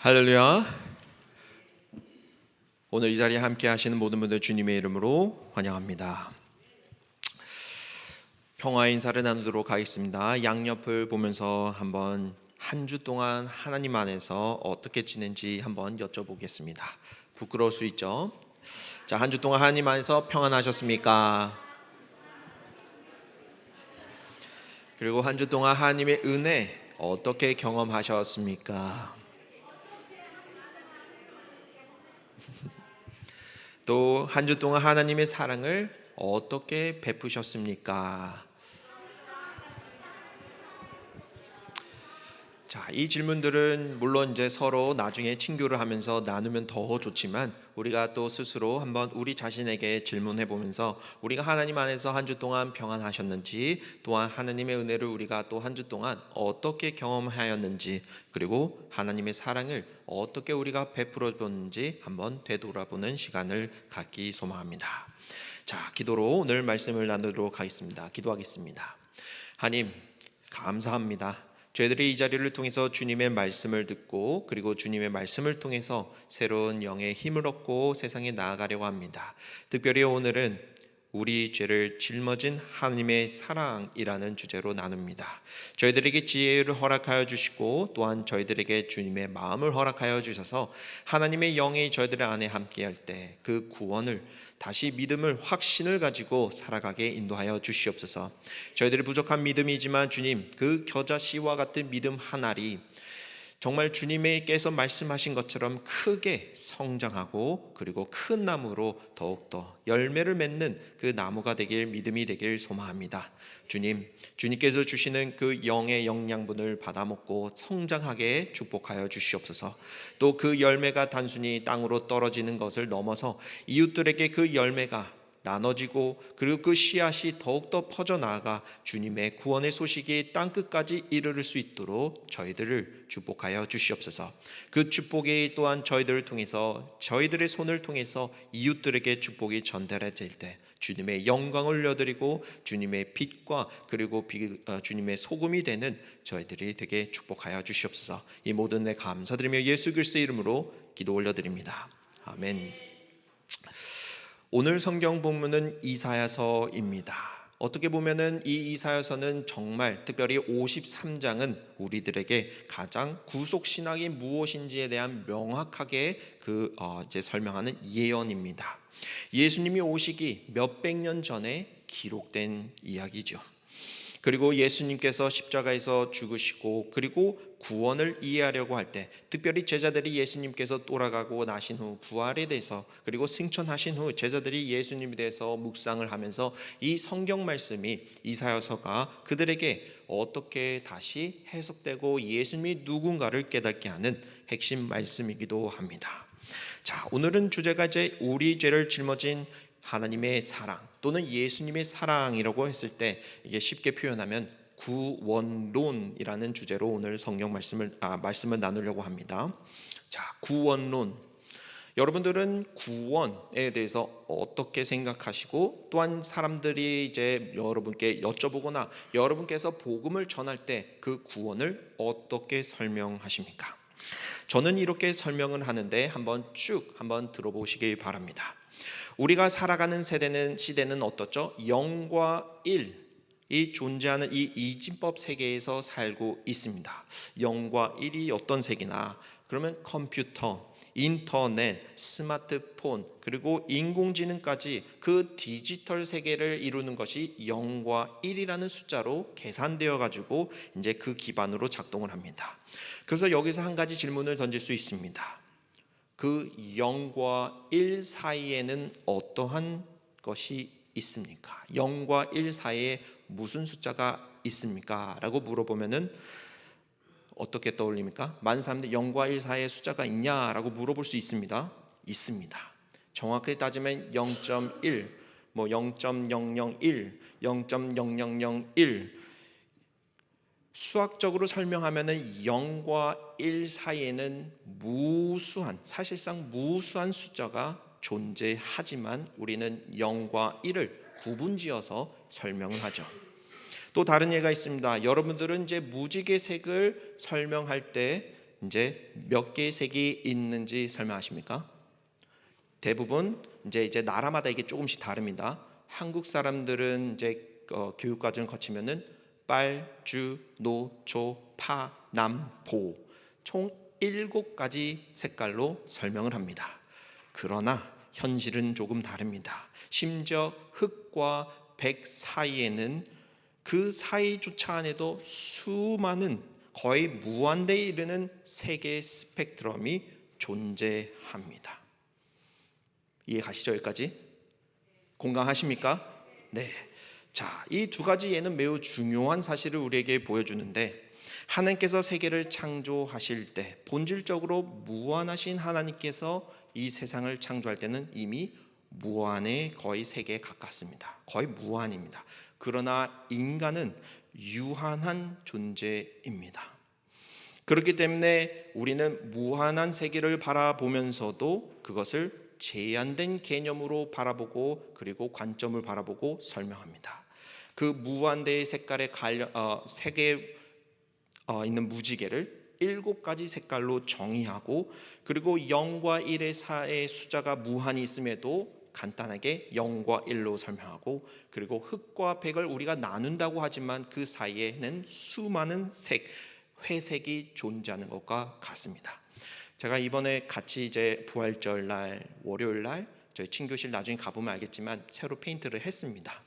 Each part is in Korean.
할렐루야. 오늘 이 자리에 함께 하시는 모든 분들 주님의 이름으로 환영합니다. 평화 인사를 나누도록 하겠습니다. 양옆을 보면서 한번 한 주 동안 하나님 안에서 어떻게 지낸지 한번 여쭤보겠습니다. 부끄러울 수 있죠? 자, 한 주 동안 하나님 안에서 평안하셨습니까? 그리고 한 주 동안 하나님의 은혜 어떻게 경험하셨습니까? 또 한 주 동안 하나님의 사랑을 어떻게 베푸셨습니까? 자, 이 질문들은 물론 이제 서로 나중에 친교를 하면서 나누면 더 좋지만 우리가 또 스스로 한번 우리 자신에게 질문해 보면서 우리가 하나님 안에서 한 주 동안 평안하셨는지, 또한 하나님의 은혜를 우리가 또 한 주 동안 어떻게 경험하였는지, 그리고 하나님의 사랑을 어떻게 우리가 베풀어 줬는지 한번 되돌아보는 시간을 갖기 소망합니다. 자, 기도로 오늘 말씀을 나누도록 하겠습니다. 기도하겠습니다. 하나님, 감사합니다. 저희들이 이 자리를 통해서 주님의 말씀을 듣고, 그리고 주님의 말씀을 통해서 새로운 영의 힘을 얻고 세상에 나아가려고 합니다. 특별히 오늘은 우리 죄를 짊어진 하나님의 사랑이라는 주제로 나눕니다. 저희들에게 지혜를 허락하여 주시고, 또한 저희들에게 주님의 마음을 허락하여 주셔서 하나님의 영이 저희들 안에 함께할 때 그 구원을, 다시 믿음을, 확신을 가지고 살아가게 인도하여 주시옵소서. 저희들이 부족한 믿음이지만 주님, 그 겨자씨와 같은 믿음 한 알이 정말 주님께서 말씀하신 것처럼 크게 성장하고, 그리고 큰 나무로 더욱더 열매를 맺는 그 나무가 되길, 믿음이 되길 소망합니다. 주님, 주님께서 주시는 그 영의 영양분을 받아먹고 성장하게 축복하여 주시옵소서. 또 그 열매가 단순히 땅으로 떨어지는 것을 넘어서 이웃들에게 그 열매가 나눠지고, 그리고 그 씨앗이 더욱더 퍼져나가 주님의 구원의 소식이 땅끝까지 이르를 수 있도록 저희들을 축복하여 주시옵소서. 그 축복이 또한 저희들을 통해서, 저희들의 손을 통해서 이웃들에게 축복이 전달해질 때 주님의 영광을 올려드리고 주님의 빛과, 그리고 주님의 소금이 되는 저희들이 되게 축복하여 주시옵소서. 이 모든 내 감사드리며 예수 그리스도의 이름으로 기도 올려드립니다. 아멘. 오늘 성경 본문은 이사야서입니다. 어떻게 보면은 이 이사야서는 정말, 특별히 53장은 우리들에게 가장 구속 신학이 무엇인지에 대한 명확하게 이제 설명하는 예언입니다. 예수님이 오시기 몇백 년 전에 기록된 이야기죠. 그리고 예수님께서 십자가에서 죽으시고, 그리고 구원을 이해하려고 할 때, 특별히 제자들이 예수님께서 돌아가고 나신 후 부활에 대해서, 그리고 승천하신 후 제자들이 예수님에 대해서 묵상을 하면서 이 성경 말씀이, 이사야서가 그들에게 어떻게 다시 해석되고 예수님이 누군가를 깨닫게 하는 핵심 말씀이기도 합니다. 자, 오늘은 주제가 이제 우리 죄를 짊어진 하나님의 사랑, 또는 예수님의 사랑이라고 했을 때, 이게 쉽게 표현하면 구원론이라는 주제로 오늘 성경 말씀을 나누려고 합니다. 자, 구원론. 여러분들은 구원에 대해서 어떻게 생각하시고, 또한 사람들이 이제 여러분께 여쭤보거나 여러분께서 복음을 전할 때 그 구원을 어떻게 설명하십니까? 저는 이렇게 설명을 하는데 한번 들어보시기 바랍니다. 우리가 살아가는 시대는 어떻죠? 0과 1이 존재하는 이 이진법 세계에서 살고 있습니다. 0과 1이 어떤 세계나, 그러면 컴퓨터, 인터넷, 스마트폰, 그리고 인공지능까지 그 디지털 세계를 이루는 것이 0과 1이라는 숫자로 계산되어 가지고 이제 그 기반으로 작동을 합니다. 그래서 여기서 한 가지 질문을 던질 수 있습니다. 그 0과 1 사이에는 어떠한 것이 있습니까? 0과 1 사이에 무슨 숫자가 있습니까? 라고 물어보면은 어떻게 떠올립니까? 많은 사람들이 0과 1 사이에 숫자가 있냐라고 물어볼 수 있습니다. 있습니다. 정확히 따지면 0.1, 0.001, 0.0001, 수학적으로 설명하면은 0과 1 사이에는 사실상 무수한 숫자가 존재하지만 우리는 0과 1을 구분지어서 설명을 하죠. 또 다른 예가 있습니다. 여러분들은 이제 무지개색을 설명할 때 이제 몇 개의 색이 있는지 설명하십니까? 대부분 이제 나라마다 이게 조금씩 다릅니다. 한국 사람들은 이제 교육 과정을 거치면은 빨, 주, 노, 초, 파, 남, 보 총 7가지 색깔로 설명을 합니다. 그러나 현실은 조금 다릅니다. 심지어 흑과 백 사이에는 그 사이조차 안에도 수많은 거의 무한대에 이르는 색의 스펙트럼이 존재합니다. 이해 가시죠? 여기까지? 공감하십니까? 네. 자, 이 두 가지 예는 매우 중요한 사실을 우리에게 보여주는데, 하나님께서 세계를 창조하실 때 본질적으로 무한하신 하나님께서 이 세상을 창조할 때는 이미 무한의 거의 세계에 가깝습니다. 거의 무한입니다. 그러나 인간은 유한한 존재입니다. 그렇기 때문에 우리는 무한한 세계를 바라보면서도 그것을 제한된 개념으로 바라보고 그리고 관점을 바라보고 설명합니다. 그 무한대의 색깔에 색에 있는 무지개를 7가지 색깔로 정의하고, 그리고 0과 1의 사이의 숫자가 무한히 있음에도 간단하게 0과 1로 설명하고, 그리고 흑과 백을 우리가 나눈다고 하지만 그 사이에는 수많은 회색이 존재하는 것과 같습니다. 제가 이번에 같이 이제 부활절 날 월요일 날 저희 친교실 나중에 가보면 알겠지만 새로 페인트를 했습니다.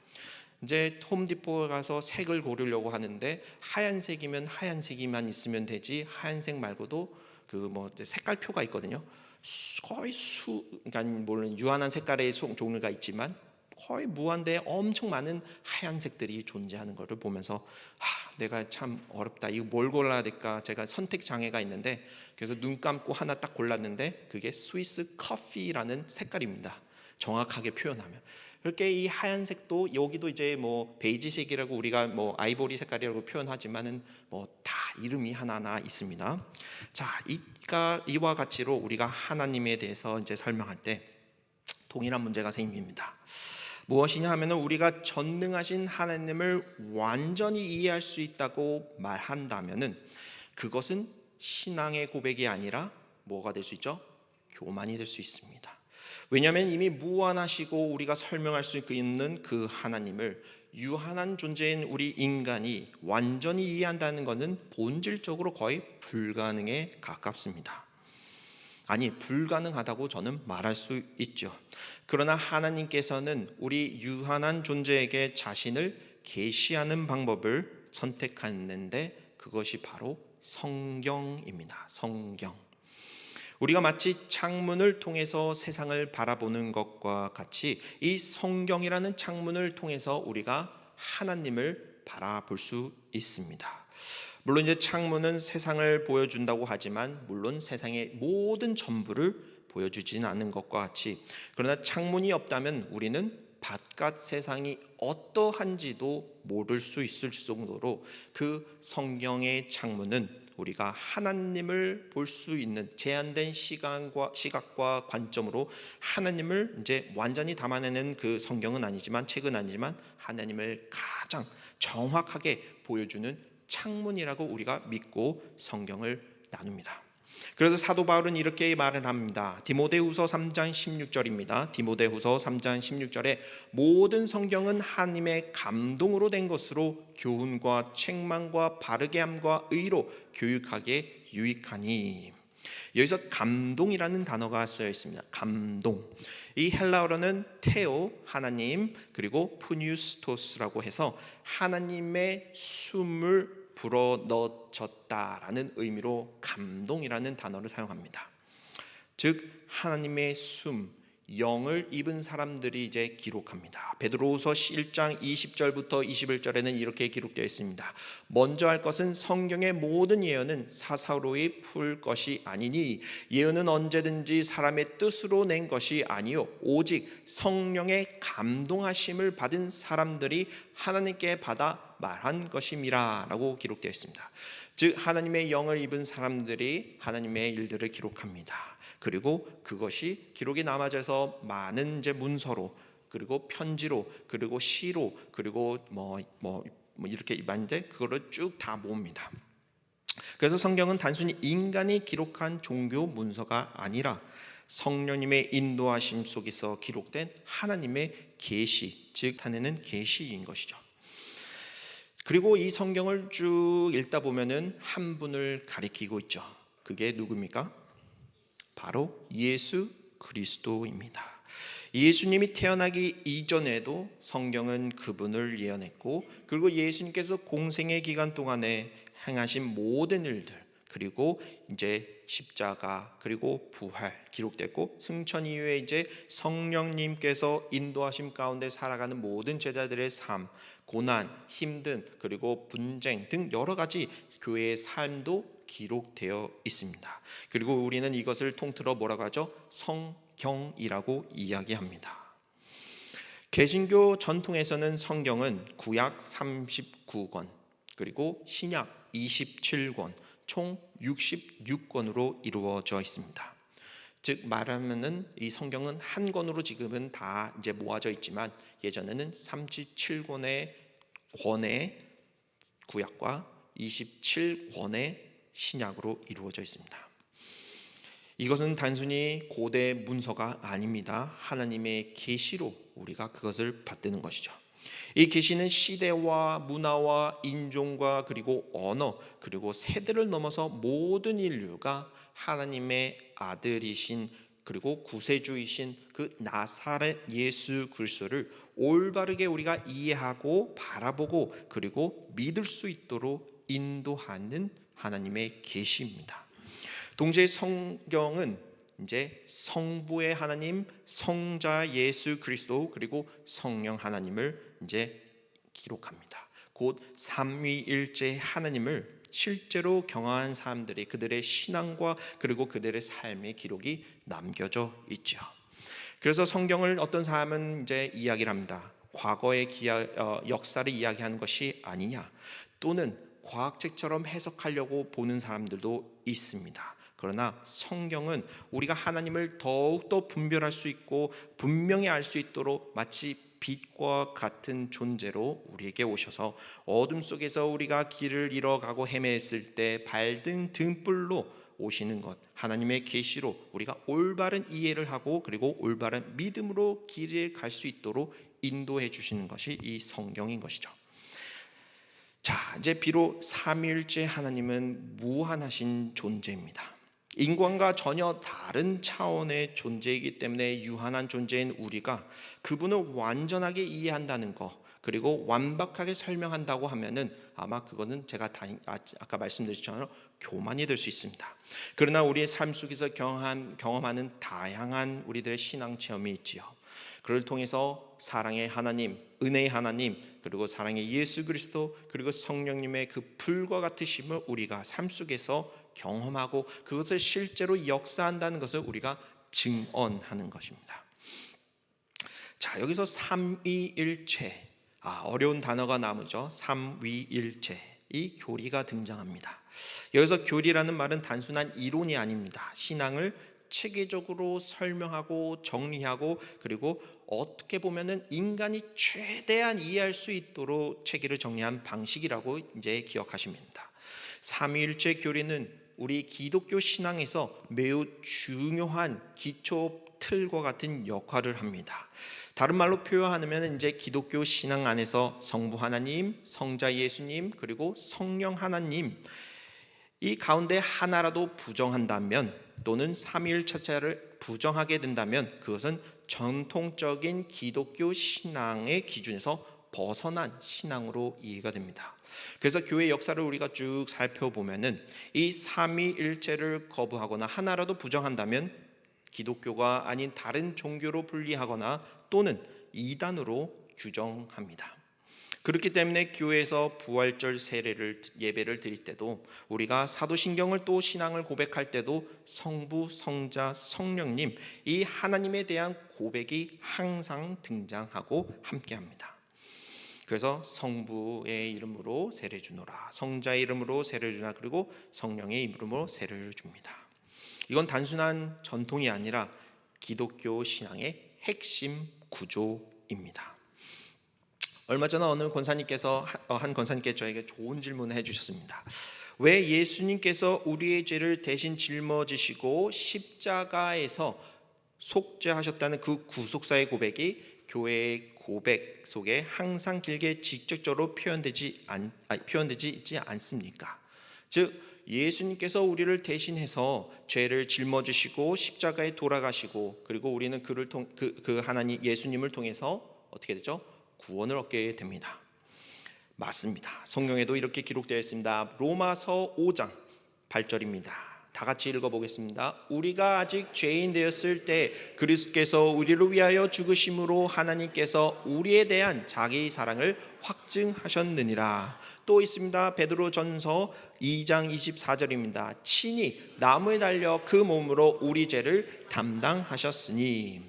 이제 홈디포에 가서 색을 고르려고 하는데 하얀색이면 하얀색이만 있으면 되지, 하얀색 말고도 그 색깔표가 있거든요. 거의 그러니까 물론 유한한 색깔의 종류가 있지만 거의 무한대에 엄청 많은 하얀색들이 존재하는 것을 보면서 내가 참 어렵다. 이거 뭘 골라야 될까? 제가 선택 장애가 있는데 그래서 눈 감고 하나 딱 골랐는데 그게 스위스 커피라는 색깔입니다. 정확하게 표현하면. 그렇게 이 하얀색도 여기도 이제 베이지색이라고 우리가 아이보리 색깔이라고 표현하지만은 다 이름이 하나하나 있습니다. 자, 이와 같이로 우리가 하나님에 대해서 이제 설명할 때 동일한 문제가 생깁니다. 무엇이냐 하면은 우리가 전능하신 하나님을 완전히 이해할 수 있다고 말한다면은 그것은 신앙의 고백이 아니라 뭐가 될 수 있죠? 교만이 될 수 있습니다. 왜냐하면 이미 무한하시고 우리가 설명할 수 있는 그 하나님을 유한한 존재인 우리 인간이 완전히 이해한다는 것은 본질적으로 거의 불가능에 가깝습니다. 아니, 불가능하다고 저는 말할 수 있죠. 그러나 하나님께서는 우리 유한한 존재에게 자신을 계시하는 방법을 선택했는데 그것이 바로 성경입니다. 성경. 우리가 마치 창문을 통해서 세상을 바라보는 것과 같이 이 성경이라는 창문을 통해서 우리가 하나님을 바라볼 수 있습니다. 물론 이제 창문은 세상을 보여준다고 하지만 물론 세상의 모든 전부를 보여주지는 않는 것과 같이, 그러나 창문이 없다면 우리는 바깥 세상이 어떠한지도 모를 수 있을 정도로 그 성경의 창문은 우리가 하나님을 볼 수 있는 제한된 시각과 관점으로 하나님을 이제 완전히 담아내는 그 성경은 아니지만, 책은 아니지만 하나님을 가장 정확하게 보여주는 창문이라고 우리가 믿고 성경을 나눕니다. 그래서 사도 바울은 이렇게 말을 합니다. 디모데후서 3장 16절입니다. 디모데후서 3장 16절에 모든 성경은 하나님의 감동으로 된 것으로 교훈과 책망과 바르게 함과 의로 교육하기에 유익하니. 여기서 감동이라는 단어가 쓰여 있습니다. 감동. 이 헬라어로는 테오, 하나님, 그리고 푸뉴스토스라고 해서 하나님의 숨을 불어넣어졌다라는 의미로 감동이라는 단어를 사용합니다. 즉 하나님의 숨, 영을 입은 사람들이 이제 기록합니다. 베드로후서 1장 20절부터 21절에는 이렇게 기록되어 있습니다. 먼저 할 것은 성경의 모든 예언은 사사로이 풀 것이 아니니 예언은 언제든지 사람의 뜻으로 낸 것이 아니요 오직 성령의 감동하심을 받은 사람들이 하나님께 받아 말한 것임이라 라고 기록되어 있습니다. 즉 하나님의 영을 입은 사람들이 하나님의 일들을 기록합니다. 그리고 그것이 기록이 남아져서 많은 이제 문서로, 그리고 편지로, 그리고 시로, 그리고 이렇게 많은데 그거를 쭉 다 모읍니다. 그래서 성경은 단순히 인간이 기록한 종교 문서가 아니라 성령님의 인도하심 속에서 기록된 하나님의 계시, 즉 탄에는 계시인 것이죠. 그리고 이 성경을 쭉 읽다 보면은 한 분을 가리키고 있죠. 그게 누굽니까? 바로 예수 그리스도입니다. 예수님이 태어나기 이전에도 성경은 그분을 예언했고, 그리고 예수님께서 공생의 기간 동안에 행하신 모든 일들, 그리고 이제 십자가, 그리고 부활 기록됐고, 승천 이후에 이제 성령님께서 인도하심 가운데 살아가는 모든 제자들의 삶, 고난, 힘든, 그리고 분쟁 등 여러 가지 교회의 삶도 기록되어 있습니다. 그리고 우리는 이것을 통틀어 뭐라고 하죠? 성경이라고 이야기합니다. 개신교 전통에서는 성경은 구약 39권, 그리고 신약 27권, 총 66권으로 이루어져 있습니다. 즉 말하면은 이 성경은 한 권으로 지금은 다 이제 모아져 있지만, 예전에는 37권의 구약과 27권의 신약으로 이루어져 있습니다. 이것은 단순히 고대 문서가 아닙니다. 하나님의 계시로 우리가 그것을 받드는 것이죠. 이 계시는 시대와 문화와 인종과 그리고 언어, 그리고 세대를 넘어서 모든 인류가 하나님의 아들이신, 그리고 구세주이신 그 나사렛 예수 그리스도를 올바르게 우리가 이해하고 바라보고 그리고 믿을 수 있도록 인도하는 하나님의 계시입니다. 동시에 성경은 이제 성부의 하나님, 성자 예수 그리스도, 그리고 성령 하나님을 이제 기록합니다. 곧 삼위일체 하나님을 실제로 경험한 사람들이 그들의 신앙과 그리고 그들의 삶의 기록이 남겨져 있죠. 그래서 성경을 어떤 사람은 이제 이야기를 합니다. 과거의 역사를 이야기하는 것이 아니냐, 또는 과학책처럼 해석하려고 보는 사람들도 있습니다. 그러나 성경은 우리가 하나님을 더욱더 분별할 수 있고 분명히 알 수 있도록 마치 빛과 같은 존재로 우리에게 오셔서 어둠 속에서 우리가 길을 잃어가고 헤맸을 때 밝은 등불로 오시는 것, 하나님의 계시로 우리가 올바른 이해를 하고 그리고 올바른 믿음으로 길을 갈 수 있도록 인도해 주시는 것이 이 성경인 것이죠. 자, 이제 비록 삼위일체 하나님은 무한하신 존재입니다. 인간과 전혀 다른 차원의 존재이기 때문에 유한한 존재인 우리가 그분을 완전하게 이해한다는 것, 그리고 완벽하게 설명한다고 하면은 아마 그거는 제가 아까 말씀드렸잖아요, 교만이 될 수 있습니다. 그러나 우리의 삶 속에서 경험하는 다양한 우리들의 신앙 체험이 있지요. 그를 통해서 사랑의 하나님, 은혜의 하나님, 그리고 사랑의 예수 그리스도, 그리고 성령님의 그 불과 같으심을 우리가 삶 속에서 경험하고 그것을 실제로 역사한다는 것을 우리가 증언하는 것입니다. 자, 여기서 삼위일체, 어려운 단어가 나오죠. 삼위일체, 이 교리가 등장합니다. 여기서 교리라는 말은 단순한 이론이 아닙니다. 신앙을 체계적으로 설명하고 정리하고 그리고 어떻게 보면은 인간이 최대한 이해할 수 있도록 체계를 정리한 방식이라고 이제 기억하시면 됩니다. 삼위일체 교리는 우리 기독교 신앙에서 매우 중요한 기초 틀과 같은 역할을 합니다. 다른 말로 표현하면 이제 기독교 신앙 안에서 성부 하나님, 성자 예수님, 그리고 성령 하나님, 이 가운데 하나라도 부정한다면 또는 삼위일체를 부정하게 된다면 그것은 전통적인 기독교 신앙의 기준에서 벗어난 신앙으로 이해가 됩니다. 그래서 교회 역사를 우리가 쭉 살펴보면은 이 삼위일체를 거부하거나 하나라도 부정한다면 기독교가 아닌 다른 종교로 분리하거나 또는 이단으로 규정합니다. 그렇기 때문에 교회에서 부활절 예배를 드릴 때도 우리가 사도신경을 또 신앙을 고백할 때도 성부, 성자, 성령님, 이 하나님에 대한 고백이 항상 등장하고 함께합니다. 그래서 성부의 이름으로 세례 주노라, 성자의 이름으로 세례 주나, 그리고 성령의 이름으로 세례를 줍니다. 이건 단순한 전통이 아니라 기독교 신앙의 핵심 구조입니다. 얼마 전에 어느 권사님께서 한 권사님께 저에게 좋은 질문을 해주셨습니다. 왜 예수님께서 우리의 죄를 대신 짊어지시고 십자가에서 속죄하셨다는 그 구속사의 고백이 교회의 고백 속에 항상 길게 직접적으로 표현되지 있지 않습니까? 즉 예수님께서 우리를 대신해서 죄를 짊어지시고 십자가에 돌아가시고 그리고 우리는 그 하나님 예수님을 통해서 어떻게 되죠? 구원을 얻게 됩니다. 맞습니다. 성경에도 이렇게 기록되어 있습니다. 로마서 5장 8절입니다. 다 같이 읽어보겠습니다. 우리가 아직 죄인 되었을 때 그리스도께서 우리를 위하여 죽으심으로 하나님께서 우리에 대한 자기 사랑을 확증하셨느니라. 또 있습니다. 베드로전서 2장 24절입니다. 친히 나무에 달려 그 몸으로 우리 죄를 담당하셨으니.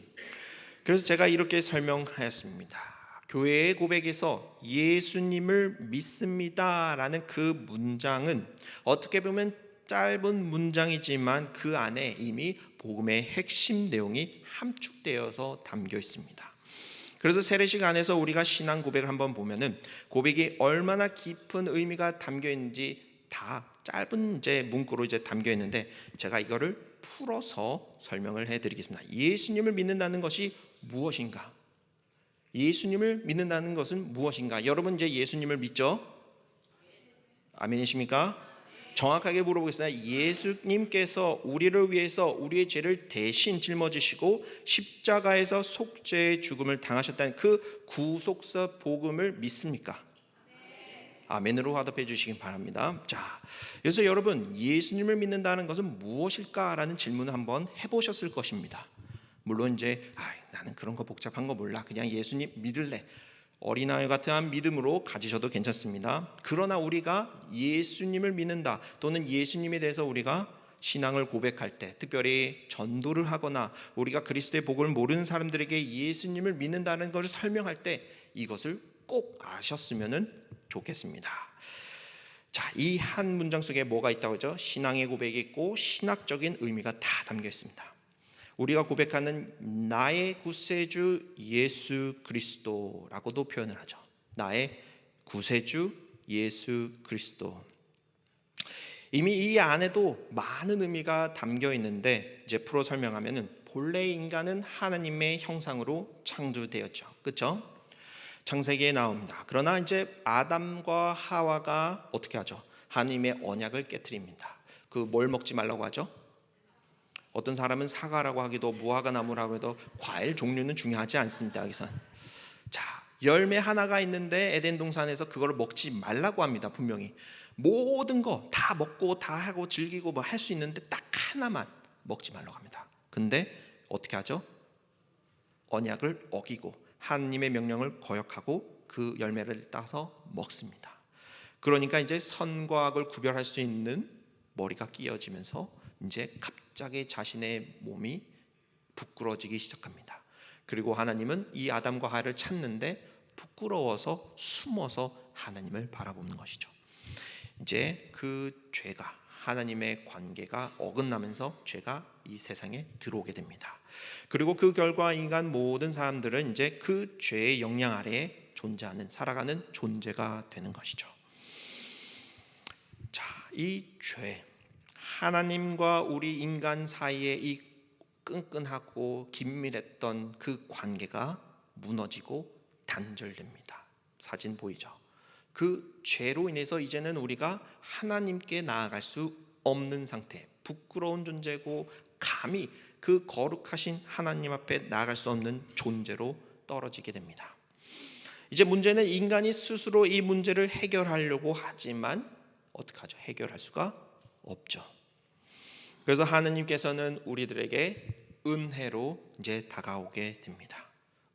그래서 제가 이렇게 설명하였습니다. 교회의 고백에서 예수님을 믿습니다라는 그 문장은 어떻게 보면 짧은 문장이지만 그 안에 이미 복음의 핵심 내용이 함축되어서 담겨 있습니다. 그래서 세례식 안에서 우리가 신앙 고백을 한번 보면은 고백이 얼마나 깊은 의미가 담겨 있는지 다 짧은 문구로 담겨 있는데 제가 이거를 풀어서 설명을 해드리겠습니다. 예수님을 믿는다는 것이 무엇인가? 예수님을 믿는다는 것은 무엇인가? 여러분 이제 예수님을 믿죠? 아멘이십니까? 정확하게 물어보겠습니다. 예수님께서 우리를 위해서 우리의 죄를 대신 짊어지시고 십자가에서 속죄의 죽음을 당하셨다는 그 구속사 복음을 믿습니까? 아멘으로 화답해 주시기 바랍니다. 자, 그래서 여러분 예수님을 믿는다는 것은 무엇일까라는 질문을 한번 해보셨을 것입니다. 물론 나는 그런 거 복잡한 거 몰라. 그냥 예수님 믿을래. 어린아이 같은 믿음으로 가지셔도 괜찮습니다. 그러나 우리가 예수님을 믿는다 또는 예수님에 대해서 우리가 신앙을 고백할 때 특별히 전도를 하거나 우리가 그리스도의 복을 모르는 사람들에게 예수님을 믿는다는 것을 설명할 때 이것을 꼭 아셨으면 좋겠습니다. 자, 이 한 문장 속에 뭐가 있다고 하죠? 신앙의 고백이 있고 신학적인 의미가 다 담겨 있습니다. 우리가 고백하는 나의 구세주 예수 그리스도라고도 표현을 하죠. 나의 구세주 예수 그리스도. 이미 이 안에도 많은 의미가 담겨 있는데 이제 풀어 설명하면은 본래 인간은 하나님의 형상으로 창조되었죠. 그렇죠? 창세기에 나옵니다. 그러나 이제 아담과 하와가 어떻게 하죠? 하나님의 언약을 깨트립니다. 그 뭘 먹지 말라고 하죠? 어떤 사람은 사과라고 하기도 무화과 나무라고 해도 과일 종류는 중요하지 않습니다. 여기서 자, 열매 하나가 있는데 에덴 동산에서 그걸 먹지 말라고 합니다. 분명히 모든 거 다 먹고 다 하고 즐기고 뭐 할 수 있는데 딱 하나만 먹지 말라고 합니다. 근데 어떻게 하죠? 언약을 어기고 하나님의 명령을 거역하고 그 열매를 따서 먹습니다. 그러니까 이제 선과 악을 구별할 수 있는 머리가 끼어지면서 이제 갑자기 자신의 몸이 부끄러지기 시작합니다. 그리고 하나님은 이 아담과 하와를 찾는데 부끄러워서 숨어서 하나님을 바라보는 것이죠. 이제 그 죄가 하나님의 관계가 어긋나면서 죄가 이 세상에 들어오게 됩니다. 그리고 그 결과 인간 모든 사람들은 이제 그 죄의 영향 아래에 존재하는 살아가는 존재가 되는 것이죠. 자, 이 죄 하나님과 우리 인간 사이에 이 끈끈하고 긴밀했던 그 관계가 무너지고 단절됩니다. 사진 보이죠? 그 죄로 인해서 이제는 우리가 하나님께 나아갈 수 없는 상태, 부끄러운 존재고 감히 그 거룩하신 하나님 앞에 나아갈 수 없는 존재로 떨어지게 됩니다. 이제 문제는 인간이 스스로 이 문제를 해결하려고 하지만 어떻게 하죠? 해결할 수가 없죠. 그래서 하나님께서는 우리들에게 은혜로 이제 다가오게 됩니다.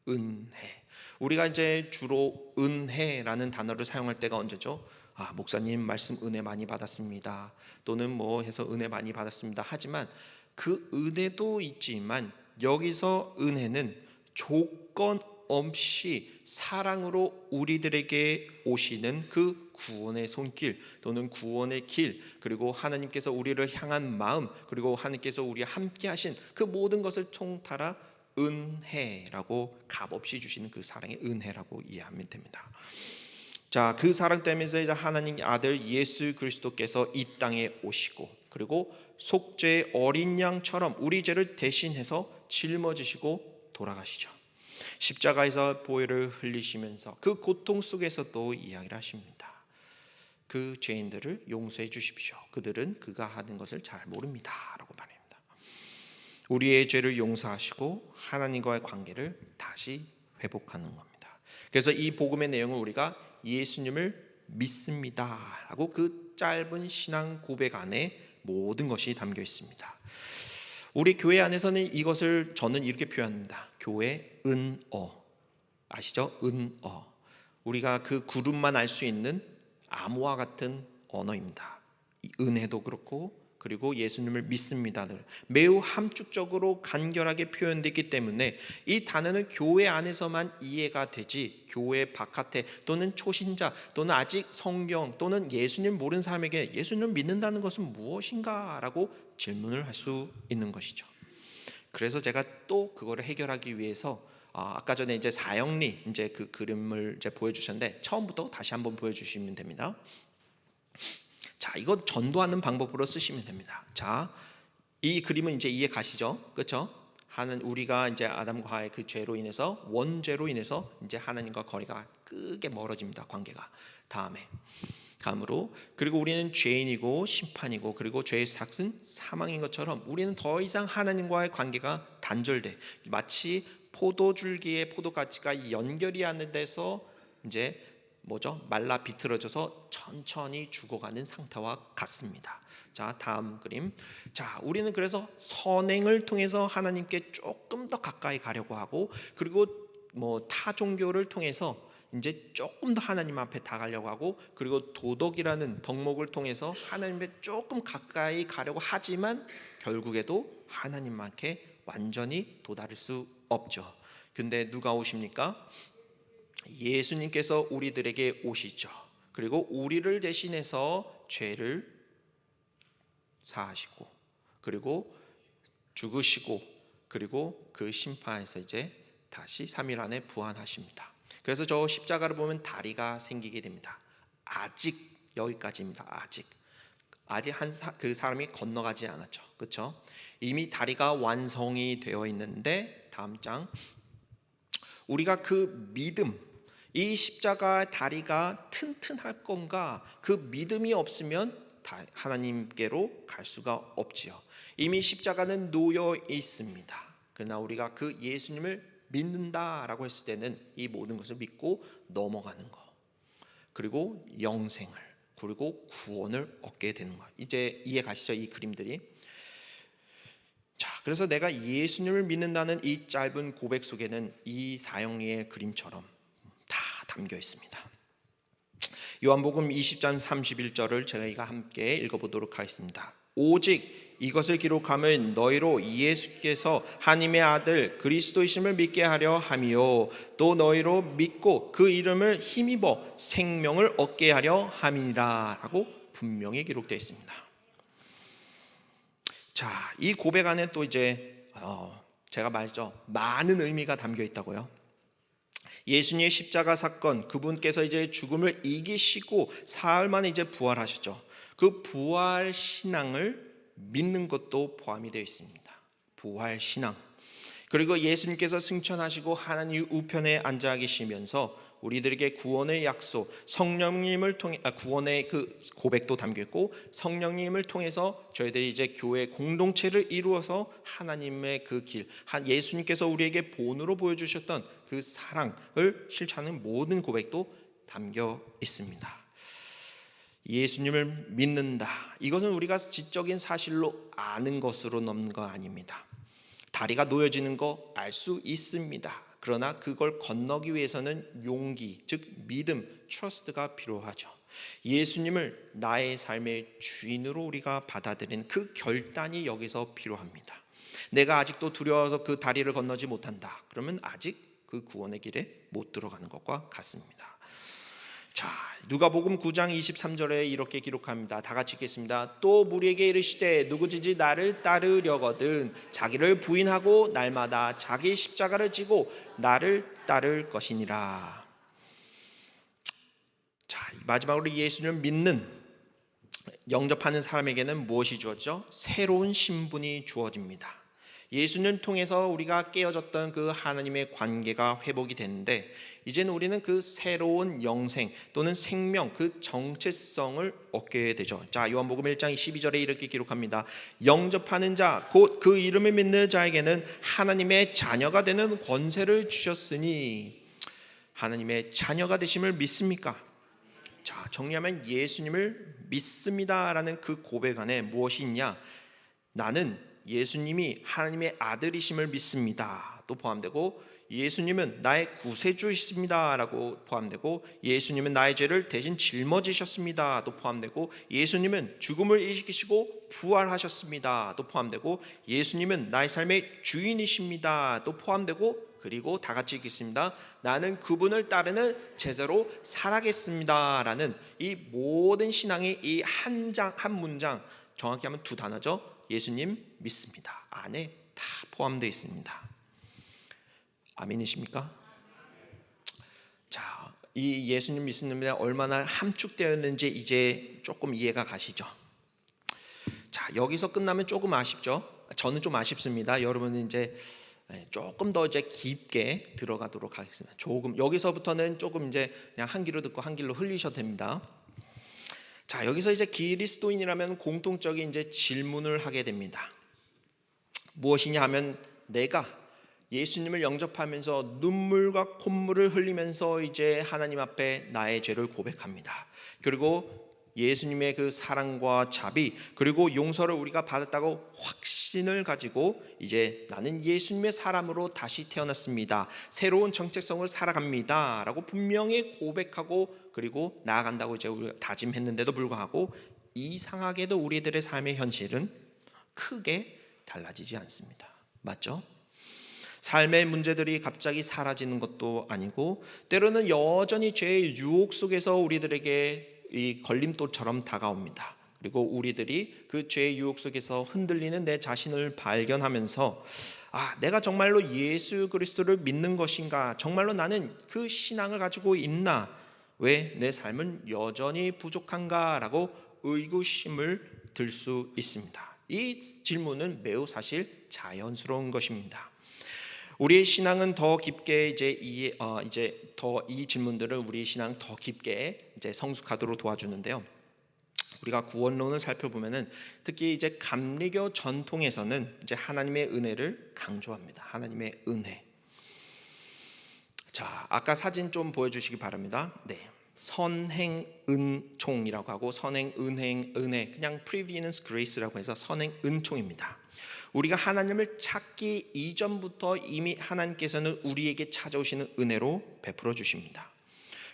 은혜. 우리가 이제 주로 은혜라는 단어를 사용할 때가 언제죠? 목사님 말씀 은혜 많이 받았습니다. 또는 뭐 해서 은혜 많이 받았습니다. 하지만 그 은혜도 있지만 여기서 은혜는 조건 없이 사랑으로 우리들에게 오시는 그 구원의 손길 또는 구원의 길, 그리고 하나님께서 우리를 향한 마음, 그리고 하나님께서 우리와 함께 하신 그 모든 것을 통달아 은혜라고, 값없이 주시는 그 사랑의 은혜라고 이해하면 됩니다. 자, 그 사랑 때문에 이제 하나님의 아들 예수 그리스도께서 이 땅에 오시고, 그리고 속죄의 어린 양처럼 우리 죄를 대신해서 짊어지시고 돌아가시죠. 십자가에서 보혈을 흘리시면서 그 고통 속에서도 이야기를 하십니다. 그 죄인들을 용서해 주십시오. 그들은 그가 하는 것을 잘 모릅니다 라고 말합니다. 우리의 죄를 용서하시고 하나님과의 관계를 다시 회복하는 겁니다. 그래서 이 복음의 내용을 우리가 예수님을 믿습니다 라고 그 짧은 신앙 고백 안에 모든 것이 담겨 있습니다. 우리 교회 안에서는 이것을 저는 이렇게 표현합니다. 교회 은어. 아시죠? 은어. 우리가 그 그룹만 알 수 있는 암호와 같은 언어입니다. 은혜도 그렇고, 그리고 예수님을 믿습니다. 매우 함축적으로 간결하게 표현되기 때문에 이 단어는 교회 안에서만 이해가 되지, 교회 바깥에 또는 초신자 또는 아직 성경 또는 예수님 모르는 사람에게 예수님을 믿는다는 것은 무엇인가 라고 질문을 할 수 있는 것이죠. 그래서 제가 또 그거를 해결하기 위해서 아까 전에 이제 사형리 이제 그 그림을 이제 보여주셨는데, 처음부터 다시 한번 보여주시면 됩니다. 자, 이거 전도하는 방법으로 쓰시면 됩니다. 자, 이 그림은 이제 이해 가시죠? 그렇죠? 우리가 이제 아담과 하와의 그 죄로 인해서, 원죄로 인해서 이제 하나님과 거리가 크게 멀어집니다. 관계가. 다음으로, 그리고 우리는 죄인이고 심판이고, 그리고 죄의 삭은 사망인 것처럼 우리는 더 이상 하나님과의 관계가 단절돼, 마치 포도줄기에 포도가지가 연결이 안 돼서 이제 말라 비틀어져서 천천히 죽어가는 상태와 같습니다. 자, 다음 그림. 자, 우리는 그래서 선행을 통해서 하나님께 조금 더 가까이 가려고 하고, 그리고 타 종교를 통해서 이제 조금 더 하나님 앞에 다가가려고 하고, 그리고 도덕이라는 덕목을 통해서 하나님께 조금 가까이 가려고 하지만 결국에도 하나님께 완전히 도달할 수 없죠. 근데 누가 오십니까? 예수님께서 우리들에게 오시죠. 그리고 우리를 대신해서 죄를 사하시고, 그리고 죽으시고, 그리고 그 심판에서 이제 다시 3일 안에 부활하십니다. 그래서 저 십자가를 보면 다리가 생기게 됩니다. 아직 여기까지입니다. 아직 그 사람이 건너가지 않았죠. 그렇죠? 이미 다리가 완성이 되어 있는데, 다음 장. 우리가 그 믿음, 이 십자가 다리가 튼튼할 건가, 그 믿음이 없으면 하나님께로 갈 수가 없지요. 이미 십자가는 놓여 있습니다. 그러나 우리가 그 예수님을 믿는다라고 했을 때는 이 모든 것을 믿고 넘어가는 거, 그리고 영생을, 그리고 구원을 얻게 되는 거. 이제 이해 가시죠? 이 그림들이. 자, 그래서 내가 예수님을 믿는다는 이 짧은 고백 속에는 이 사형리의 그림처럼 다 담겨 있습니다. 요한복음 20장 31절을 저희가 함께 읽어보도록 하겠습니다. 오직 이것을 기록하면 너희로 예수께서 하나님의 아들 그리스도이심을 믿게 하려 함이요, 또 너희로 믿고 그 이름을 힘입어 생명을 얻게 하려 함이니라 라고 분명히 기록되어 있습니다. 자, 이 고백 안에 또 이제 제가 말했죠, 많은 의미가 담겨 있다고요. 예수님의 십자가 사건, 그분께서 이제 죽음을 이기시고 사흘 만에 이제 부활하셨죠. 그 부활 신앙을 믿는 것도 포함이 되어 있습니다. 부활 신앙. 그리고 예수님께서 승천하시고 하나님 우편에 앉아 계시면서 우리들에게 구원의 약속, 성령님을 통해 구원의 그 고백도 담겨 있고, 성령님을 통해서 저희들이 이제 교회 공동체를 이루어서 하나님의 그 길, 예수님께서 우리에게 본으로 보여주셨던 그 사랑을 실천하는 모든 고백도 담겨 있습니다. 예수님을 믿는다. 이것은 우리가 지적인 사실로 아는 것으로 넘는 거 아닙니다. 다리가 놓여지는 거 알 수 있습니다. 그러나 그걸 건너기 위해서는 용기, 즉 믿음, 트러스트가 필요하죠. 예수님을 나의 삶의 주인으로 우리가 받아들이는 그 결단이 여기서 필요합니다. 내가 아직도 두려워서 그 다리를 건너지 못한다. 그러면 아직 그 구원의 길에 못 들어가는 것과 같습니다. 자, 누가복음 9장 23절에 이렇게 기록합니다. 다 같이 읽겠습니다. 또 무리에게 이르시되 누구든지 나를 따르려거든 자기를 부인하고 날마다 자기 십자가를 지고 나를 따를 것이니라. 자, 마지막으로 예수님을 믿는 영접하는 사람에게는 무엇이 주어져? 새로운 신분이 주어집니다. 예수님을 통해서 우리가 깨어졌던 그 하나님의 관계가 회복이 되는데 이제는 우리는 그 새로운 영생 또는 생명, 그 정체성을 얻게 되죠. 자, 요한복음 1장 12절에 이렇게 기록합니다. 영접하는 자, 곧 그 이름을 믿는 자에게는 하나님의 자녀가 되는 권세를 주셨으니. 하나님의 자녀가 되심을 믿습니까? 자, 정리하면 예수님을 믿습니다라는 그 고백 안에 무엇이 있냐? 나는 예수님이 하나님의 아들이심을 믿습니다. 또 포함되고 예수님은 나의 구세주이십니다 라고 포함되고 예수님은 나의 죄를 대신 짊어지셨습니다 또 포함되고 예수님은 죽음을 이기시고 부활하셨습니다 또 포함되고 예수님은 나의 삶의 주인이십니다 또 포함되고 그리고 다 같이 읽겠습니다. 나는 그분을 따르는 제자로 살아겠습니다 라는 이 모든 신앙의 이 한 문장, 정확히 하면 두 단어죠. 예수님 믿습니다 안에 다 포함되어 있습니다. 아멘이십니까? 자, 이 예수님 믿습니다 얼마나 함축되었는지 이제 조금 이해가 가시죠? 자, 여기서 끝나면 조금 아쉽죠? 저는 좀 아쉽습니다. 여러분은 이제 조금 더 이제 깊게 들어가도록 하겠습니다. 조금 여기서부터는 조금 이제 그냥 한 귀로 듣고 한 귀로 흘리셔도 됩니다. 자, 여기서 이제 그리스도인이라면 공통적인 이제 질문을 하게 됩니다. 무엇이냐 하면 내가 예수님을 영접하면서 눈물과 콧물을 흘리면서 이제 하나님 앞에 나의 죄를 고백합니다. 그리고 예수님의 그 사랑과 자비 그리고 용서를 우리가 받았다고 확신을 가지고 이제 나는 예수님의 사람으로 다시 태어났습니다. 새로운 정체성을 살아갑니다 라고 분명히 고백하고 그리고 나아간다고 이제 우리가 다짐했는데도 불구하고 이상하게도 우리들의 삶의 현실은 크게 달라지지 않습니다. 맞죠? 삶의 문제들이 갑자기 사라지는 것도 아니고 때로는 여전히 죄의 유혹 속에서 우리들에게 이 걸림돌처럼 다가옵니다. 그리고 우리들이 그 죄의 유혹 속에서 흔들리는 내 자신을 발견하면서 내가 정말로 예수 그리스도를 믿는 것인가? 정말로 나는 그 신앙을 가지고 있나? 왜 내 삶은 여전히 부족한가? 라고 의구심을 들 수 있습니다. 이 질문은 매우 사실 자연스러운 것입니다. 우리의 신앙은 더 깊게 이제 더 이 질문들을 우리의 신앙 더 깊게 이제 성숙하도록 도와주는데요. 우리가 구원론을 살펴보면은 특히 이제 감리교 전통에서는 이제 하나님의 은혜를 강조합니다. 하나님의 은혜. 자, 아까 사진 좀 보여주시기 바랍니다. 네. 선행은총이라고 하고 선행은혜 그냥 prevenient grace라고 해서 선행은총입니다. 우리가 하나님을 찾기 이전부터 이미 하나님께서는 우리에게 찾아오시는 은혜로 베풀어 주십니다.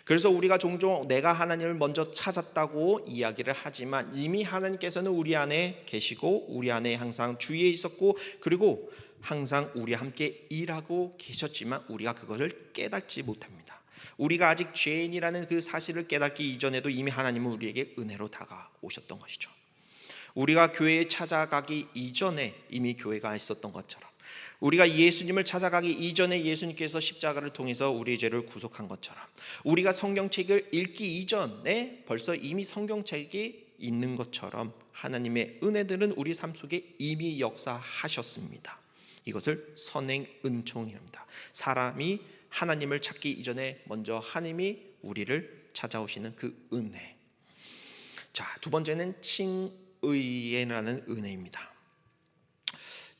그래서 우리가 종종 내가 하나님을 먼저 찾았다고 이야기를 하지만 이미 하나님께서는 우리 안에 계시고 우리 안에 항상 주위에 있었고 그리고 항상 우리와 함께 일하고 계셨지만 우리가 그것을 깨닫지 못합니다. 우리가 아직 죄인이라는 그 사실을 깨닫기 이전에도 이미 하나님은 우리에게 은혜로 다가오셨던 것이죠. 우리가 교회에 찾아가기 이전에 이미 교회가 있었던 것처럼 우리가 예수님을 찾아가기 이전에 예수님께서 십자가를 통해서 우리의 죄를 구속한 것처럼 우리가 성경책을 읽기 이전에 벌써 이미 성경책이 있는 것처럼 하나님의 은혜들은 우리 삶 속에 이미 역사하셨습니다. 이것을 선행은총이랍니다. 사람이 하나님을 찾기 이전에 먼저 하나님이 우리를 찾아오시는 그 은혜. 자, 두 번째는 칭의라는 은혜입니다.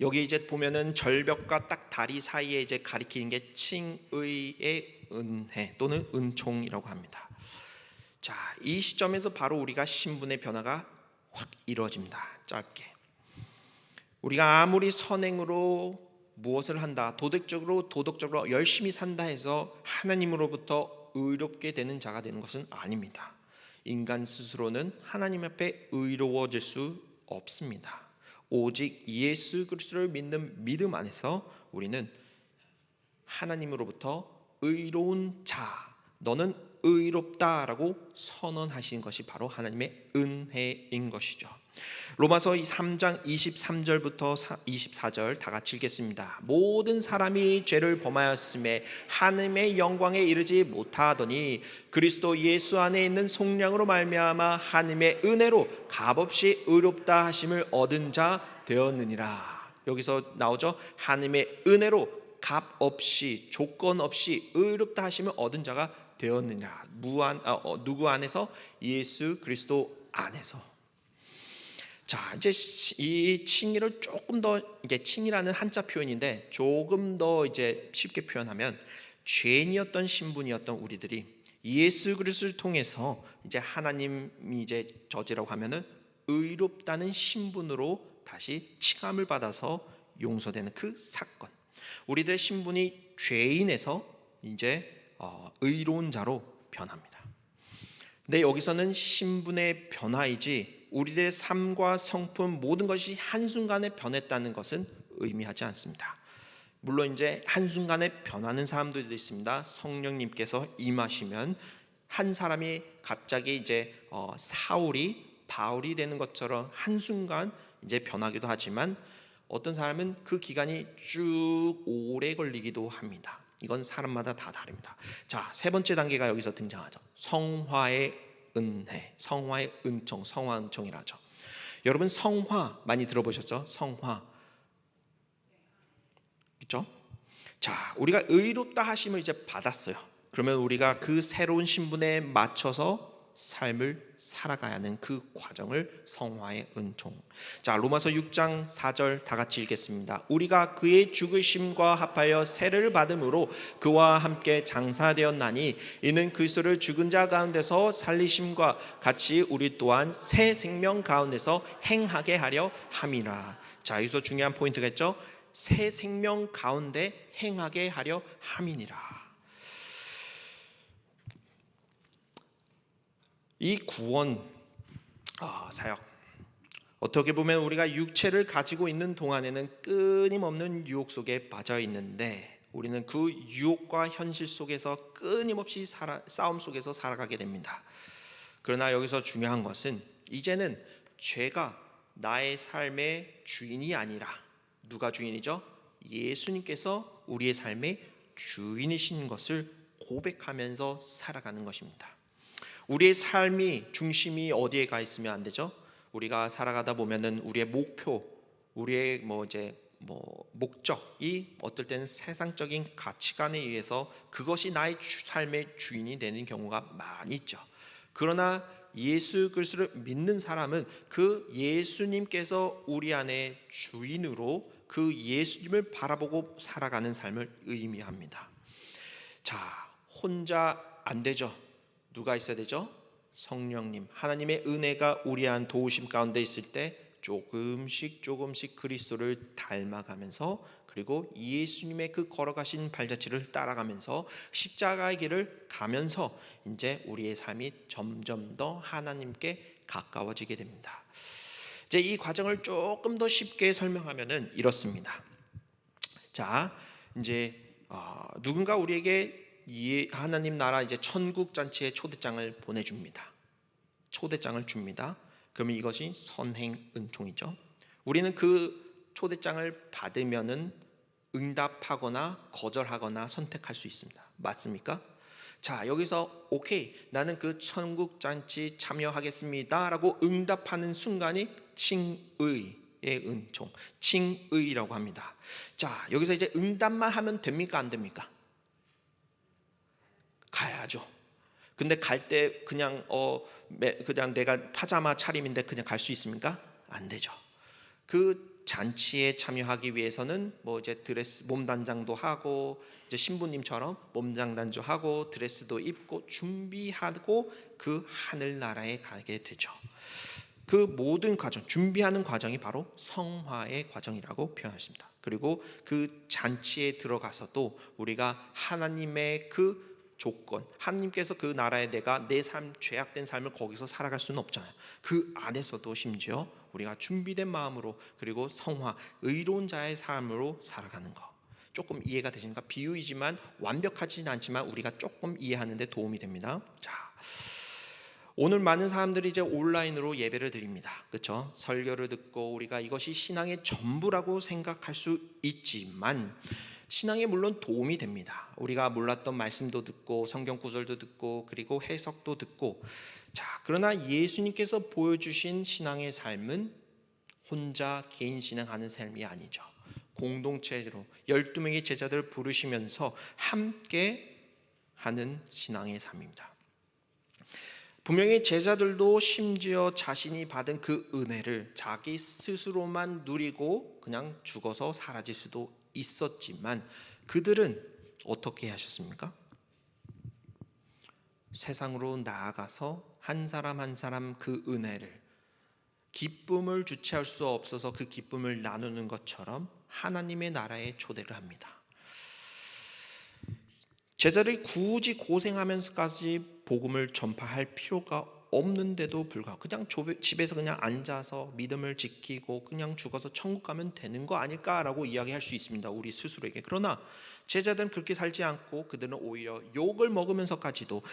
여기 이제 보면은 절벽과 딱 다리 사이에 이제 가리키는 게 칭의의 은혜 또는 은총이라고 합니다. 자, 이 시점에서 바로 우리가 신분의 변화가 확 이루어집니다. 짧게. 우리가 아무리 선행으로 무엇을 한다, 도덕적으로 열심히 산다 해서 하나님으로부터 의롭게 되는 자가 되는 것은 아닙니다. 인간 스스로는 하나님 앞에 의로워질 수 없습니다. 오직 예수 그리스도를 믿는 믿음 안에서 우리는 하나님으로부터 의로운 자, 너는 의롭다라고 선언하신 것이 바로 하나님의 은혜인 것이죠. 로마서 3장 23절부터 24절 다 같이 읽겠습니다. 모든 사람이 죄를 범하였음에 하나님의 영광에 이르지 못하더니 그리스도 예수 안에 있는 속량으로 말미암아 하나님의 은혜로 값없이 의롭다 하심을 얻은 자 되었느니라. 여기서 나오죠. 하나님의 은혜로 값없이 조건 없이 의롭다 하심을 얻은 자가 되었느니라. 누구 안에서? 예수 그리스도 안에서. 자, 이제 이 칭의를 조금 더, 이게 칭의라는 한자 표현인데 조금 더 이제 쉽게 표현하면, 죄인이었던 신분이었던 우리들이 예수 그리스도를 통해서 이제 하나님이 이제 저지라고 하면은 의롭다는 신분으로 다시 칭함을 받아서 용서되는 그 사건. 우리들의 신분이 죄인에서 이제 의로운 자로 변합니다. 근데 여기서는 신분의 변화이지 우리들의 삶과 성품 모든 것이 한순간에 변했다는 것은 의미하지 않습니다. 물론 이제 한순간에 변하는 사람들도 있습니다. 성령님께서 임하시면 한 사람이 갑자기 이제 사울이 바울이 되는 것처럼 한순간 이제 변하기도 하지만, 어떤 사람은 그 기간이 쭉 오래 걸리기도 합니다. 이건 사람마다 다 다릅니다. 자, 세 번째 단계가 여기서 등장하죠. 성화의 은혜, 성화의 은총, 성화은총이라죠. 여러분 성화 많이 들어보셨죠? 성화, 그렇죠? 자, 우리가 의롭다 하심을 이제 받았어요. 그러면 우리가 그 새로운 신분에 맞춰서 삶을 살아가야 하는 그 과정을 성화의 은총. 자, 로마서 6장 4절 다 같이 읽겠습니다. 우리가 그의 죽으심과 합하여 세를 받음으로 그와 함께 장사되었나니 이는 그리스도를 죽은 자 가운데서 살리심과 같이 우리 또한 새 생명 가운데서 행하게 하려 함이라. 자, 여기서 중요한 포인트가 있죠. 새 생명 가운데 행하게 하려 함이니라. 이 구원 사역, 어떻게 보면 우리가 육체를 가지고 있는 동안에는 끊임없는 유혹 속에 빠져 있는데, 우리는 그 유혹과 현실 속에서 끊임없이 싸움 속에서 살아가게 됩니다. 그러나 여기서 중요한 것은 이제는 죄가 나의 삶의 주인이 아니라, 누가 주인이죠? 예수님께서 우리의 삶의 주인이신 것을 고백하면서 살아가는 것입니다. 우리의 삶이 중심이 어디에 가 있으면 안 되죠? 우리가 살아가다 보면은 우리의 목표, 우리의 목적이 어떨 때는 세상적인 가치관에 의해서 그것이 나의 삶의 주인이 되는 경우가 많이 있죠. 그러나 예수 그리스도를 믿는 사람은 그 예수님께서 우리 안에 주인으로 그 예수님을 바라보고 살아가는 삶을 의미합니다. 자, 혼자 안 되죠. 누가 있어야 되죠? 성령님, 하나님의 은혜가 우리 안 도우심 가운데 있을 때 조금씩 그리스도를 닮아가면서, 그리고 예수님의 그 걸어가신 발자취를 따라가면서 십자가의 길을 가면서 이제 우리의 삶이 점점 더 하나님께 가까워지게 됩니다. 이제 이 과정을 조금 더 쉽게 설명하면은 이렇습니다. 자, 이제 누군가 우리에게 이 하나님 나라 이제 천국 잔치의 초대장을 보내줍니다. 초대장을 줍니다. 그러면 이것이 선행 은총이죠. 우리는 그 초대장을 받으면은 응답하거나 거절하거나 선택할 수 있습니다. 맞습니까? 자, 여기서 오케이, 나는 그 천국 잔치 참여하겠습니다라고 응답하는 순간이 칭의의 은총, 칭의라고 합니다. 자, 여기서 이제 응답만 하면 됩니까, 안 됩니까? 가야죠. 근데 갈 때 그냥 내가 파자마 차림인데 그냥 갈 수 있습니까? 안 되죠. 그 잔치에 참여하기 위해서는 이제 드레스, 몸단장도 하고, 이제 신부님처럼 몸장단도 하고 드레스도 입고 준비하고 그 하늘나라에 가게 되죠. 그 모든 과정, 준비하는 과정이 바로 성화의 과정이라고 표현했습니다. 그리고 그 잔치에 들어가서도 우리가 하나님의 그 조건, 하나님께서 그 나라에 내가 내 삶, 죄악된 삶을 거기서 살아갈 수는 없잖아요. 그 안에서도 심지어 우리가 준비된 마음으로, 그리고 성화, 의로운 자의 삶으로 살아가는 것. 조금 이해가 되십니까? 비유이지만 완벽하지는 않지만 우리가 조금 이해하는 데 도움이 됩니다. 자, 오늘 많은 사람들이 이제 온라인으로 예배를 드립니다. 그렇죠? 설교를 듣고 우리가 이것이 신앙의 전부라고 생각할 수 있지만 신앙에 물론 도움이 됩니다. 우리가 몰랐던 말씀도 듣고 성경 구절도 듣고 그리고 해석도 듣고, 자, 그러나 예수님께서 보여주신 신앙의 삶은 혼자 개인 신앙하는 삶이 아니죠. 공동체로 12명의 제자들을 부르시면서 함께 하는 신앙의 삶입니다. 분명히 제자들도 심지어 자신이 받은 그 은혜를 자기 스스로만 누리고 그냥 죽어서 사라질 수도 있었지만 그들은 어떻게 하셨습니까? 세상으로 나아가서 한 사람 한 사람 그 은혜를, 기쁨을 주체할 수 없어서 그 기쁨을 나누는 것처럼 하나님의 나라에 초대를 합니다. 제자들이 굳이 고생하면서까지 복음을 전파할 필요가 없는데도 불구하고 그냥 집에서 그냥 앉아서 믿음을 지키고 그냥 죽어서 천국 가면 되는 거 아닐까라고 이야기할 수 있습니다, 우리 스스로에게. 그러나 제자들은 그렇게 살지 않고 그들은 오히려 욕을 먹으면서까지도,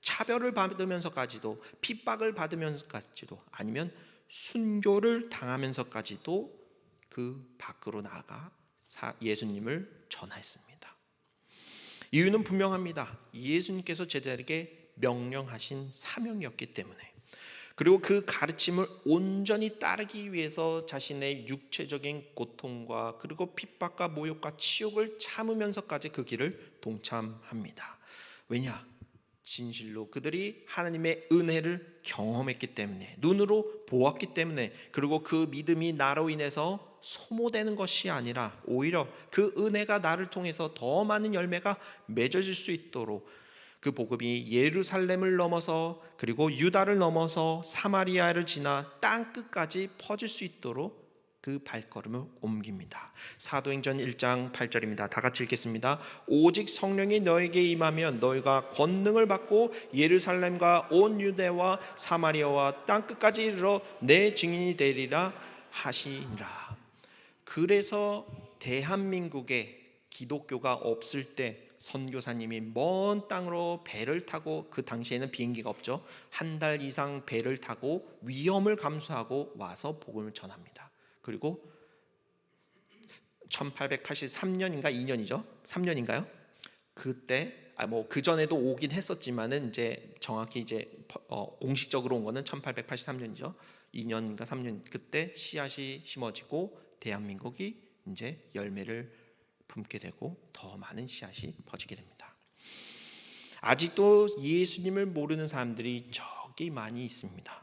차별을 받으면서까지도, 핍박을 받으면서까지도, 아니면 순교를 당하면서까지도 그 밖으로 나아가 예수님을 전하였습니다. 이유는 분명합니다. 예수님께서 제자들에게 명령하신 사명이었기 때문에, 그리고 그 가르침을 온전히 따르기 위해서 자신의 육체적인 고통과 그리고 핍박과 모욕과 치욕을 참으면서까지 그 길을 동참합니다. 왜냐? 진실로 그들이 하나님의 은혜를 경험했기 때문에, 눈으로 보았기 때문에, 그리고 그 믿음이 나로 인해서 소모되는 것이 아니라 오히려 그 은혜가 나를 통해서 더 많은 열매가 맺어질 수 있도록 그 복음이 예루살렘을 넘어서 그리고 유다를 넘어서 사마리아를 지나 땅 끝까지 퍼질 수 있도록 그 발걸음을 옮깁니다. 사도행전 1장 8절입니다. 다 같이 읽겠습니다. 오직 성령이 너에게 임하면 너희가 권능을 받고 예루살렘과 온 유대와 사마리아와 땅 끝까지 이르러 내 증인이 되리라 하시니라. 그래서 대한민국에 기독교가 없을 때 선교사님이 먼 땅으로 배를 타고, 그 당시에는 비행기가 없죠, 한 달 이상 배를 타고 위험을 감수하고 와서 복음을 전합니다. 그리고 1883년인가 2년이죠. 3년인가요? 그때 그 전에도 오긴 했었지만은 이제 정확히 이제 공식적으로 온 거는 1883년이죠. 2년인가 3년, 그때 씨앗이 심어지고 대한민국이 이제 열매를 품게 되고 더 많은 씨앗이 퍼지게 됩니다. 아직도 예수님을 모르는 사람들이 저기 많이 있습니다.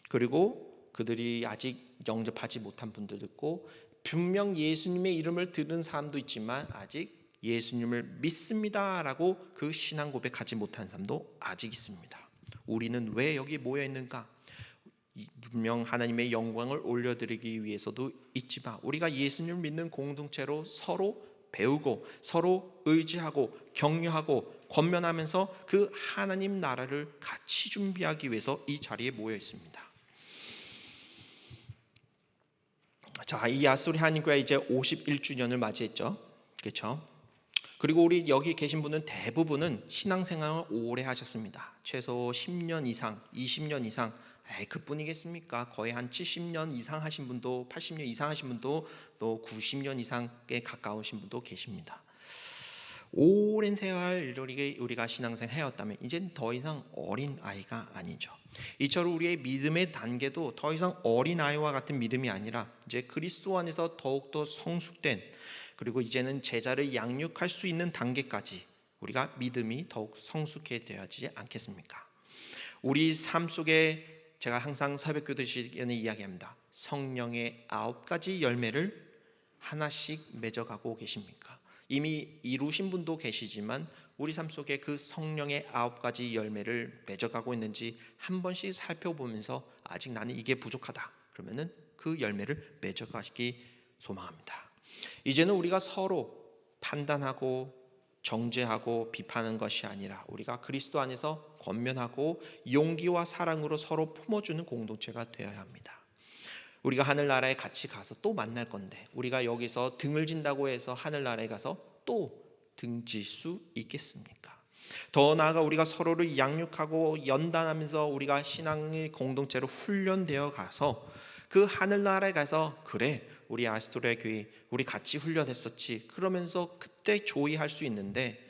그리고 그들이 아직 영접하지 못한 분들도 있고, 분명 예수님의 이름을 들은 사람도 있지만 아직 예수님을 믿습니다라고 그 신앙 고백하지 못한 사람도 아직 있습니다. 우리는 왜 여기 모여 있는가? 분명 하나님의 영광을 올려드리기 위해서도 있지만 우리가 예수님을 믿는 공동체로 서로 배우고 서로 의지하고 격려하고 권면하면서 그 하나님 나라를 같이 준비하기 위해서 이 자리에 모여 있습니다. 자, 이 야소리 하나님교회 이제 51주년을 맞이했죠. 그렇죠? 그리고 우리 여기 계신 분은 대부분은 신앙생활을 오래 하셨습니다. 최소 10년 이상, 20년 이상. 그뿐이겠습니까? 거의 한 70년 이상 하신 분도, 80년 이상 하신 분도, 또 90년 이상에 가까우신 분도 계십니다. 오랜 세월 우리가 신앙생활 해왔다면 이제는 더 이상 어린 아이가 아니죠. 이처럼 우리의 믿음의 단계도 더 이상 어린 아이와 같은 믿음이 아니라 이제 그리스도 안에서 더욱더 성숙된, 그리고 이제는 제자를 양육할 수 있는 단계까지 우리가 믿음이 더욱 성숙해져야지 않겠습니까? 우리 삶 속에 제가 항상 새벽기도 시간에 이야기합니다. 성령의 9가지 열매를 하나씩 맺어가고 계십니까? 이미 이루신 분도 계시지만 우리 삶 속에 그 성령의 9가지 열매를 맺어가고 있는지 한 번씩 살펴보면서 아직 나는 이게 부족하다 그러면은 그 열매를 맺어가시기 소망합니다. 이제는 우리가 서로 판단하고 정죄하고 비판하는 것이 아니라 우리가 그리스도 안에서 권면하고 용기와 사랑으로 서로 품어주는 공동체가 되어야 합니다. 우리가 하늘나라에 같이 가서 또 만날 건데 우리가 여기서 등을 진다고 해서 하늘나라에 가서 또 등질 수 있겠습니까? 더 나아가 우리가 서로를 양육하고 연단하면서 우리가 신앙의 공동체로 훈련되어 가서 그 하늘나라에 가서 그래 우리 아스토리아 교회 우리 같이 훈련했었지 그러면서 그때 조의할 수 있는데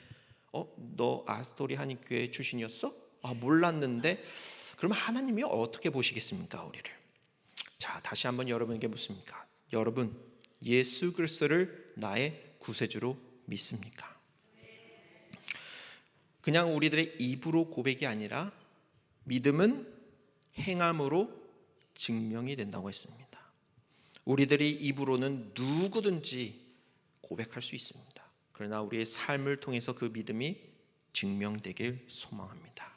너 아스토리 한인교회 출신이었어? 아 몰랐는데 그러면 하나님이 어떻게 보시겠습니까 우리를? 자 다시 한번 여러분에게 묻습니까? 여러분 예수 그리스도를 나의 구세주로 믿습니까? 그냥 우리들의 입으로 고백이 아니라 믿음은 행함으로 증명이 된다고 했습니다. 우리들이 입으로는 누구든지 고백할 수 있습니다. 그러나 우리의 삶을 통해서 그 믿음이 증명되길 소망합니다.